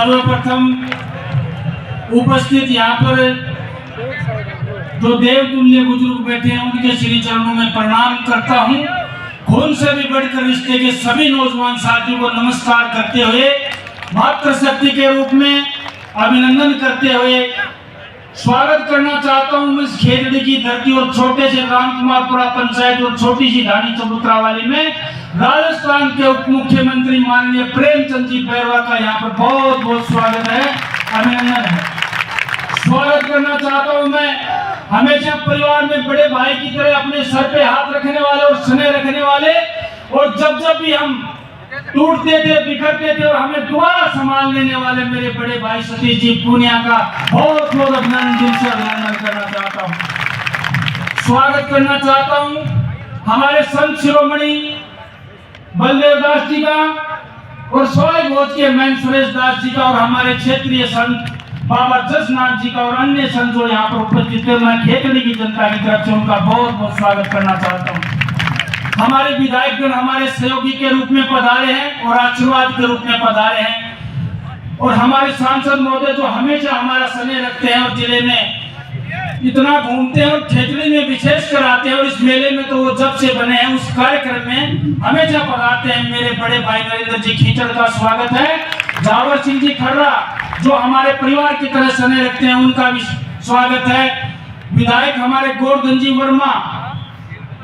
सर्वप्रथम उपस्थित यहाँ पर जो देव तुल्य बुजुर्ग बैठे हैं उनके श्री चरणों में प्रणाम करता हूँ। खून से भी बढ़कर रिश्ते के सभी नौजवान साथियों को नमस्कार करते हुए मातृशक्ति के रूप में अभिनंदन करते हुए स्वागत करना चाहता हूँ इस खेतड़ी की धरती और छोटे से रामकुमारपुरा पंचायत और छोटी सी ढाणी चबूतरा वाली में राजस्थान के उप मुख्यमंत्री माननीय प्रेमचंद जी बैरवा का यहाँ पर बहुत बहुत स्वागत है, अभिनंदन है। स्वागत करना चाहता हूँ मैं हमेशा परिवार में बड़े भाई की तरह अपने सर पे हाथ रखने वाले और स्नेह रखने वाले, और जब जब भी हम टूटते थे बिखरते थे और हमें दोबारा संभाल लेने वाले मेरे बड़े भाई सतीश जी पूनिया का बहुत बहुत अभिनंदन, दिल से अभिनंदन करना चाहता हूँ। स्वागत करना चाहता हूँ हमारे संत शिरोमणि बलदेव दास जी का और सोई भोज के मैन सुरेश दास जी का और हमारे क्षेत्रीय संत बाबा जसनाथ जी का और अन्य संत जो यहाँ पर उपस्थित है, मैं खेतड़ी की जनता की तरफ से उनका बहुत बहुत स्वागत करना चाहता हूँ। हमारे विधायकगण हमारे सहयोगी के रूप में पधारे हैं और आशीर्वाद के रूप में पधारे हैं, और हमारे सांसद महोदय जो हमेशा हमारा स्नेह रखते हैं और जिले में इतना घूमते हैं और खेतड़ी में विशेष कर आते हैं, और इस मेले में तो वो जब से बने हैं उस कार्यक्रम में हमेशा पधारते हैं। मेरे बड़े भाई नरेंद्र जी खींचड़ का स्वागत है। जावर सिंह जी खर्रा जो हमारे परिवार की तरह स्नेह रखते हैं उनका भी स्वागत है। विधायक हमारे गोवर्धन जी वर्मा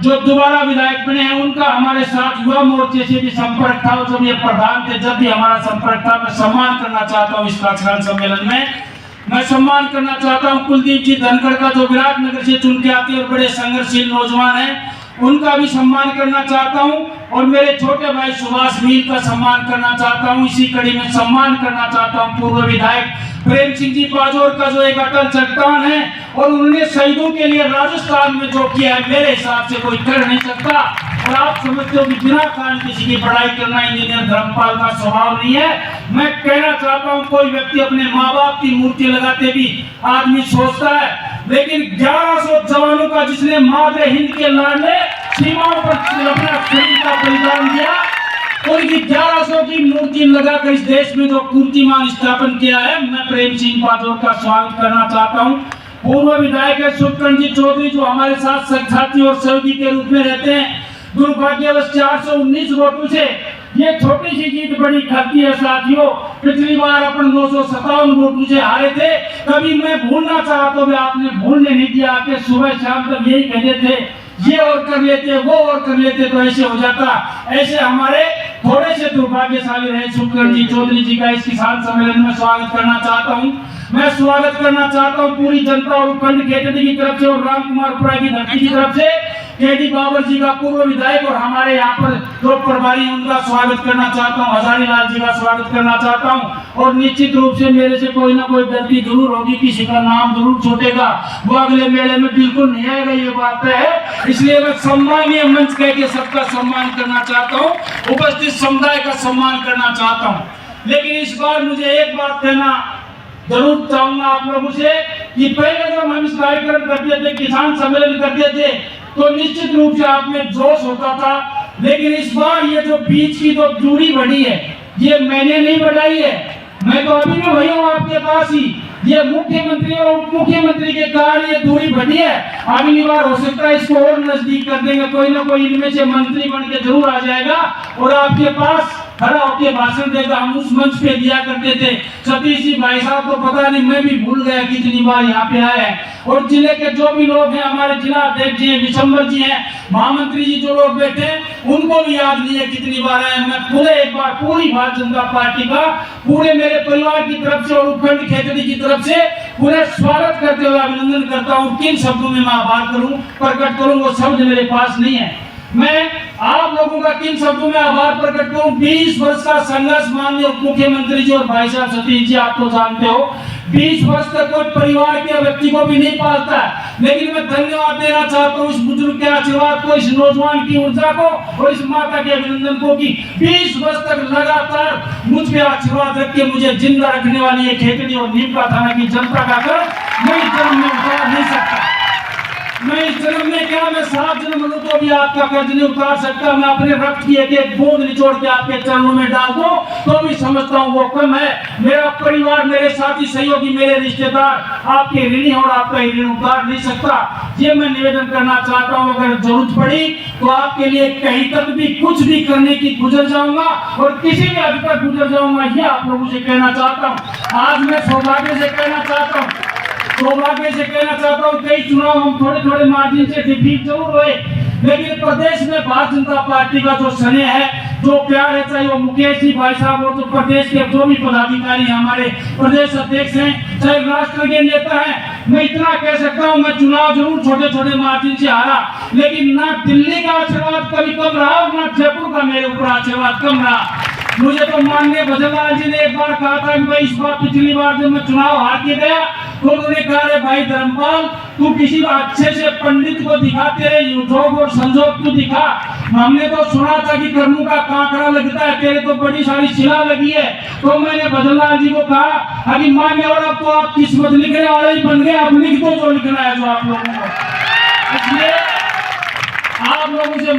जो दोबारा विधायक बने हैं उनका हमारे साथ युवा मोर्चे से भी संपर्क था, और जब ये प्रधान थे जब भी हमारा संपर्क था। मैं सम्मान करना चाहता हूँ इस साक्षात्कार सम्मेलन में मैं सम्मान करना चाहता हूँ कुलदीप जी धनखड़ का जो विराटनगर से चुन के आते हैं और बड़े संघर्षशील नौजवान हैं, उनका भी सम्मान करना चाहता हूँ। और मेरे छोटे भाई सुभाष मील का सम्मान करना चाहता हूँ। इसी कड़ी में सम्मान करना चाहता हूँ पूर्व विधायक प्रेम सिंह जी बाजोर का जो एक अटल चट्टान है, और उन्होंने शहीदों के लिए राजस्थान में जो किया है मेरे हिसाब से कोई कर नहीं सकता। और आप समझते हो कि बिना कारण किसी की बड़ाई करना इंजीनियर धर्मपाल का स्वभाव नहीं है। मैं कहना चाहता हूँ कोई व्यक्ति अपने माँ बाप की मूर्ति लगाते भी आदमी सोचता है, लेकिन 1100 जवानों का जिसने मादरे हिंद के लाडले सीमाओं पर अपना शरीर का बलिदान दिया, उनकी 1100 की मूर्ति लगाकर इस देश में जो कीर्तिमान स्थापन किया है, मैं प्रेम सिंह बाजोर का स्वागत करना चाहता हूँ। पूर्व विधायक है सुखकरण जी चौधरी जो हमारे साथ साथी और सहयोगी के रूप में रहते हैं। दुर्भाग्यवश 419 वोटों से ये छोटी सी जीत बड़ी खाती है साथियों। पिछली बार अपन 257 वोटों से हारे थे। कभी मैं भूलना चाहा तो भी आपने भूलने नहीं दिया, आके सुबह शाम तक यही कहते थे ये और कर लेते वो और कर लेते तो ऐसे हो जाता। ऐसे हमारे थोड़े से दुर्भाग्यशाली रहे सुखकरण जी चौधरी जी का इस किसान सम्मेलन में स्वागत करना चाहता हूँ। मैं स्वागत करना चाहता हूँ पूरी जनता और उपखंड खेतड़ी की तरफ से और रामकुमारपुरा की धरती की तरफ से केडी बाबर जी का पूर्व विधायक और हमारे यहाँ पर जो प्रभारी हैं उनका स्वागत करना चाहता हूँ। हजारी लाल जी का स्वागत करना चाहता हूँ। और निश्चित रूप से मेरे से कोई ना कोई गलती जरूर होगी, किसी का नाम जरूर छूटेगा, वो अगले मेले में बिल्कुल नहीं आएगा, ये बात है। इसलिए मैं सम्मानीय मंच कह के सबका सम्मान करना चाहता हूँ, उपस्थित समुदाय का सम्मान करना चाहता हूँ। लेकिन इस बार मुझे एक बात कहना जरूर चाहूंगा आप लोगों से कि पहले जब हम इस कार्यक्रम करते थे, किसान सम्मेलन करते थे, तो निश्चित रूप से आप में जोश होता था। लेकिन इस बार ये जो बीच की जो दूरी बढ़ी है ये मैंने नहीं बढ़ाई है, मैं तो अभी भी वही हूँ आपके पास ही। ये मुख्यमंत्री और उप मुख्यमंत्री के कारण ये दूरी बढ़ी है। अगली बार हो सकता है इसको और नजदीक कर देंगे, कोई ना कोई इनमें से मंत्री बन के जरूर आ जाएगा और आपके पास खड़ा होकर भाषण देगा। हम उस मंच पे दिया करते थे। सतीश जी भाई साहब को पता नहीं, मैं भी भूल गया कितनी बार यहाँ पे आए हैं। और जिले के जो भी लोग हैं, हमारे जिला अध्यक्ष जी हैं, विशंबर जी हैं, महामंत्री जी जो लोग बैठे हैं, उनको भी याद नहीं है कितनी बार आए। मैं पूरे एक बार पूरी भारतीय जनता पार्टी का पूरे मेरे परिवार की तरफ से और उपखंड खेतड़ी की तरफ से पूरे स्वागत करते हुए अभिनंदन करता हूँ। किन शब्दों में मैं आभार करूँ प्रकट करूँ वो शब्द मेरे पास नहीं है। मैं आप लोगों का किन शब्दों में आभार प्रकट करूं। 20 वर्ष का संघर्ष माननीय उप मुख्यमंत्री जी और भाई साहब सतीश जी आप तो जानते हो, 20 वर्ष तक कोई परिवार के व्यक्ति को भी नहीं पालता है। लेकिन मैं धन्यवाद देना चाहता हूँ इस बुजुर्ग के आशीर्वाद को, इस नौजवान की ऊर्जा को और इस माता के अभिनंदन को कि 20 वर्ष तक लगातार मुझ पे आशीर्वाद रख के मुझे जिंदा रखने वाली ये खेतड़ी और नीमका थाना की जनता का कर मैं जन्म में उतार नहीं सकता। मैं इस जन्म में क्या मैं 7 जन्म लूं तो भी आपका कर्ज नहीं उतार सकता। मैं अपने रक्त की एक एक बूंद निचोड़ के आपके चरणों में डाल दूं तो भी समझता हूं वो कम है। मेरा परिवार, मेरे साथी सहयोगी, मेरे रिश्तेदार आपके ऋणी और आपका ऋण उतार नहीं सकता। ये मैं निवेदन करना चाहता हूं, अगर जरूरत पड़ी तो आपके लिए कहीं तक भी कुछ भी करने की गुजर जाऊंगा और किसी भी हद तक गुजर जाऊंगा, ये आप लोगों से कहना चाहता हूं। आज मैं सौभाग्य से कहना चाहता हूं, कई चुनाव हम थोड़े थोड़े मार्जिन से डिफीट जरूर हुए, लेकिन प्रदेश में भारतीय जनता पार्टी का जो स्नेह है, जो प्यार है, चाहे वो मुकेश जी भाई साहब और जो प्रदेश के जो भी पदाधिकारी हमारे प्रदेश अध्यक्ष हैं, चाहे राष्ट्र के नेता हैं, मैं इतना कह सकता हूं, मैं चुनाव जरूर छोटे छोटे मार्जिन से हारा, लेकिन ना दिल्ली का आशीर्वाद कभी कम रहा और ना जयपुर का मेरे ऊपर आशीर्वाद कम रहा। मुझे तो माननीय भजनलाल जी ने एक बार कहा था कि भाई इस बार, पिछली बार जब मैं चुनाव हार के गया तो उन्होंने कहा, अरे भाई धर्मपाल, तू किसी अच्छे से पंडित को दिखा, तेरे योग और संजोग तू दिखा। हमने तो सुना था कि कर्मों का कांकड़ा लगता है, तेरे तो बड़ी सारी शिला लगी है। तो मैंने भजनलाल जी को कहा, अभी मान्य, और अब तो आप किस्मत लिखने वाले ही बन गए, अब लिख दो जो लिखना है जो आप लोगों को। इसलिए आप लोगों से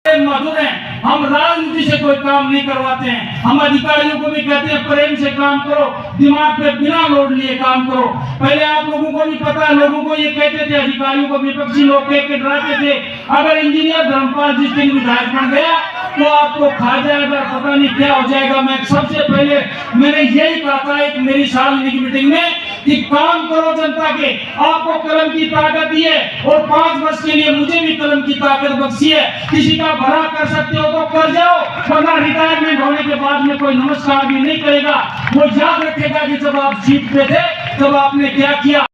मधुर है, हम राजनीति से कोई काम नहीं करवाते हैं। हम अधिकारियों को भी कहते हैं प्रेम से काम करो, दिमाग पे बिना लोड लिए काम करो। पहले आप लोगों को भी पता है, लोगों को ये कहते थे, अधिकारियों को विपक्षी लोग कह के डराते थे, अगर इंजीनियर धर्मपाल जिस दिन विधायक बन गया तो आपको खा जाएगा, पता नहीं क्या हो जाएगा। मैं सबसे पहले मैंने यही कहा था एक मेरी सार्वजनिक मीटिंग में कि काम करो जनता के, आपको कलम की ताकत दी है और 5 वर्ष के लिए मुझे भी कलम की ताकत बख्शी है। किसी का भला कर सकते हो तो कर जाओ, वरना रिटायरमेंट होने के बाद में कोई नमस्कार भी नहीं करेगा। वो याद रखेगा कि जब आप सीट पे थे तब आपने क्या किया।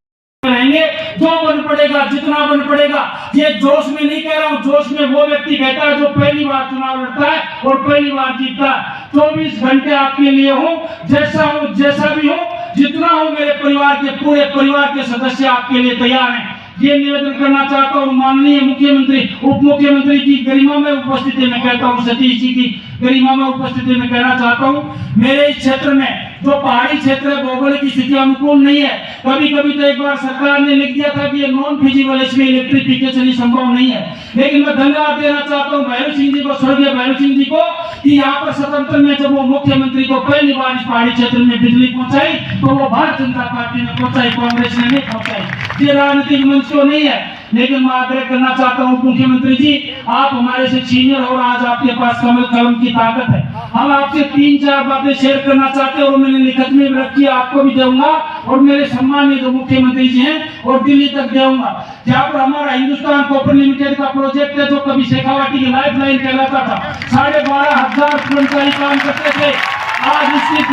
रहेंगे जो बन पड़ेगा, जितना बन पड़ेगा। ये जोश में नहीं कह रहा हूँ, जोश में वो व्यक्ति कहता है जो पहली बार चुनाव लड़ता है और पहली बार जीतता है। 24 घंटे आपके लिए हूँ, जैसा हूँ, जैसा भी हूँ, जितना हूँ, मेरे परिवार के पूरे परिवार के सदस्य आपके लिए तैयार हैं। ये निवेदन करना चाहता हूँ माननीय मुख्यमंत्री, उप मुख्यमंत्री की गरिमा में उपस्थिति में कहता हूँ, सतीश जी की गरिमा में उपस्थिति में कहना चाहता हूँ, मेरे इस क्षेत्र में जो पहाड़ी क्षेत्र है, भौगोलिक की स्थिति अनुकूल नहीं है। कभी कभी तो एक बार सरकार ने लिख दिया था कि ये नॉन फिजिबल, इसमें इलेक्ट्रिफिकेशन ही संभव नहीं है। लेकिन मैं धन्यवाद देना चाहता हूँ भैरव सिंह जी को, स्वर्गीय भैरव सिंह जी को, कि यहाँ पर स्वतंत्र में जब वो मुख्यमंत्री को पहली बार इस पहाड़ी क्षेत्र में बिजली पहुंचाई तो वो भारतीय जनता पार्टी ने पहुंचाई, कांग्रेस ने नहीं पहुंचाई। ये राजनीतिक मंच तो नहीं है, लेकिन मैं आग्रह करना चाहता हूँ मुख्यमंत्री जी, आप हमारे से सीनियर और आज आपके पास कलम की ताकत है। हम आपसे 3-4 बातें शेयर करना चाहते हैं और मैंने लिखत में भी रखी है, आपको भी दूंगा और मेरे सम्मानीय जो मुख्यमंत्री जी हैं और दिल्ली तक दूंगा। जहाँ पर हमारा हिंदुस्तान कॉपर लिमिटेड का प्रोजेक्ट है, जो कभी शेखावाटी की लाइफ लाइन कहलाता था, 12,500 कर्मचारी काम करते थे, आज उसकी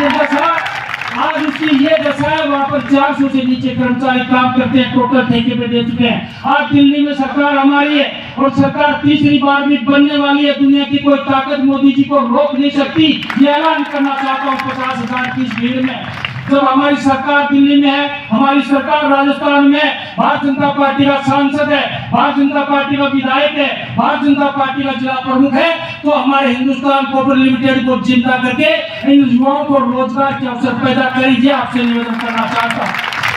ये दशा है, वहाँ पर 400 से नीचे कर्मचारी काम करते हैं, टोटल ठेके पे दे चुके हैं। आज दिल्ली में सरकार हमारी है और सरकार तीसरी बार भी बनने वाली है। दुनिया की कोई ताकत मोदी जी को रोक नहीं सकती। ये ऐलान करना चाहता हूँ 50,000 की इस भीड़ में, जब हमारी सरकार दिल्ली में है, हमारी सरकार राजस्थान में है, भारतीय जनता पार्टी का सांसद है, भारतीय जनता पार्टी का विधायक है, भारतीय जनता पार्टी का जिला प्रमुख है, तो हमारे हिंदुस्तान कॉपर लिमिटेड को जिंदा करके इन युवाओं को रोजगार के अवसर पैदा करिए, आपसे निवेदन करना चाहता हूँ।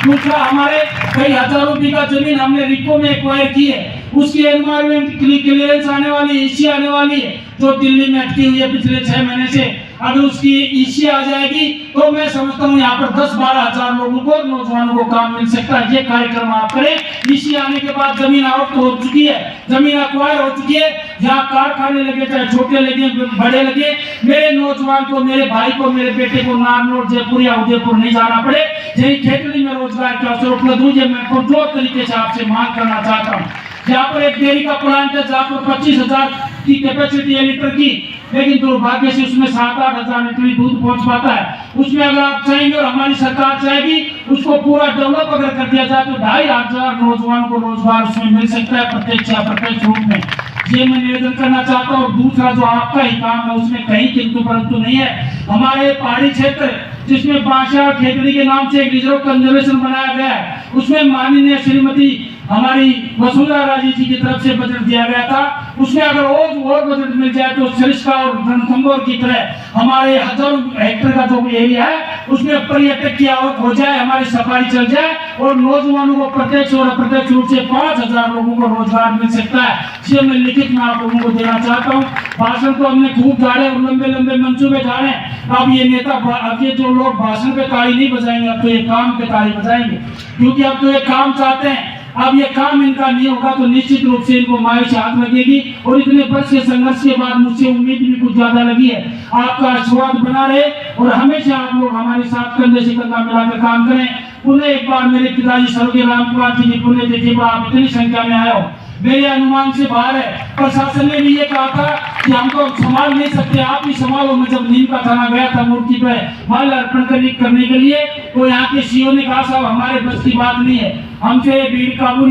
दूसरा, हमारे कई हजारों बीघा जमीन हमने रिको में एक्वायर की है, उसकी एनवायरमेंट क्लियरेंस आने वाली, ईसी आने वाली है, जो दिल्ली में अटकी हुई है पिछले 6 महीने से। अगर उसकी ईसी आ जाएगी तो मैं समझता हूँ यहाँ पर 10-12 हजार लोगों को, नौजवानों को काम मिल सकता है। ये कार्यक्रम आप करें। ईसी आने के बाद जमीन आउट हो चुकी है, जमीन एक्वायर हो चुकी है, यहाँ कारखाने लगे, चाहे छोटे लगे बड़े लगे, मेरे नौजवान को, मेरे भाई को, मेरे बेटे को नारनौल, जयपुर या उदयपुर नहीं जाना पड़े, यही खेतड़ी में रोजगार के अवसर उपलब्ध हुए। मैं पुरजोर तरीके से आपसे मांग करना चाहता हूँ। यहाँ पर एक डेयरी का प्लांट है, जहाँ पर 25,000 की कैपेसिटी है लीटर की, लेकिन दुर्भाग्य से उसमें 7-8 हजार लीटर दूध पहुंच पाता है। उसमें अगर आप चाहेंगे और हमारी सरकार चाहेगी, उसको पूरा डेवलप अगर कर दिया जाए तो 2,500 नौजवानों को रोजगार उसमें मिल सकता है, प्रत्यक्ष या अप्रत्यक्ष रूप में। ये मैं निवेदन करना चाहता हूँ। दूसरा, जो आपका ही काम है उसमें कहीं किंतु परंतु नहीं है। हमारे पहाड़ी क्षेत्र जिसमें बांशा खेतड़ी के नाम से एक रिजर्व कंजर्वेशन बनाया गया है, उसमें माननीय श्रीमती हमारी वसुंधरा राजे जी की तरफ से बजट दिया गया था, उसमें अगर और बजट मिल जाए तो सरिस्का और रणथंभौर की तरह हमारे हजारों हेक्टेयर का जो एरिया है उसमें पर्यटक की आवक हो जाए, हमारी सफारी चल जाए और नौजवानों को प्रत्यक्ष और अप्रत्यक्ष रूप से 5000 लोगों को रोजगार मिल सकता है। इसे मैं लिखित में आप लोगों को देना चाहता हूँ। भाषण तो हमने खूब झाड़े और लंबे लंबे मंचों पे झाड़े। अब ये नेता, अब ये जो लोग भाषण पे ताली नहीं बजाएंगे, अब तो ये काम पे ताली बजाएंगे, क्योंकि अब तो ये काम चाहते हैं। अब ये काम इनका नहीं होगा तो निश्चित रूप से इनको मायूसी हाथ लगेगी और इतने वर्ष के संघर्ष के बाद मुझसे उम्मीद भी कुछ ज्यादा लगी है। आपका आशीर्वाद बना रहे और हमेशा आप लोग हमारे साथ कंधे से कंधा मिलाकर काम करें। पुनः एक बार मेरे पिताजी स्वर्गीय रामकुमार जी की पुण्यतिथि पर आप इतनी संख्या में आए हो, मेरे अनुमान से बाहर है। प्रशासन ने भी ये कहा था कि हम तो संभाल नहीं सकते, आप ही संभालो। मैं जब नीम का थाना गया था मूर्ति पे माल्यार्पण करने के लिए, तो यहाँ के सीओ ने कहा साहब हमारे बस की बात नहीं है, हमसे भीड़ काबू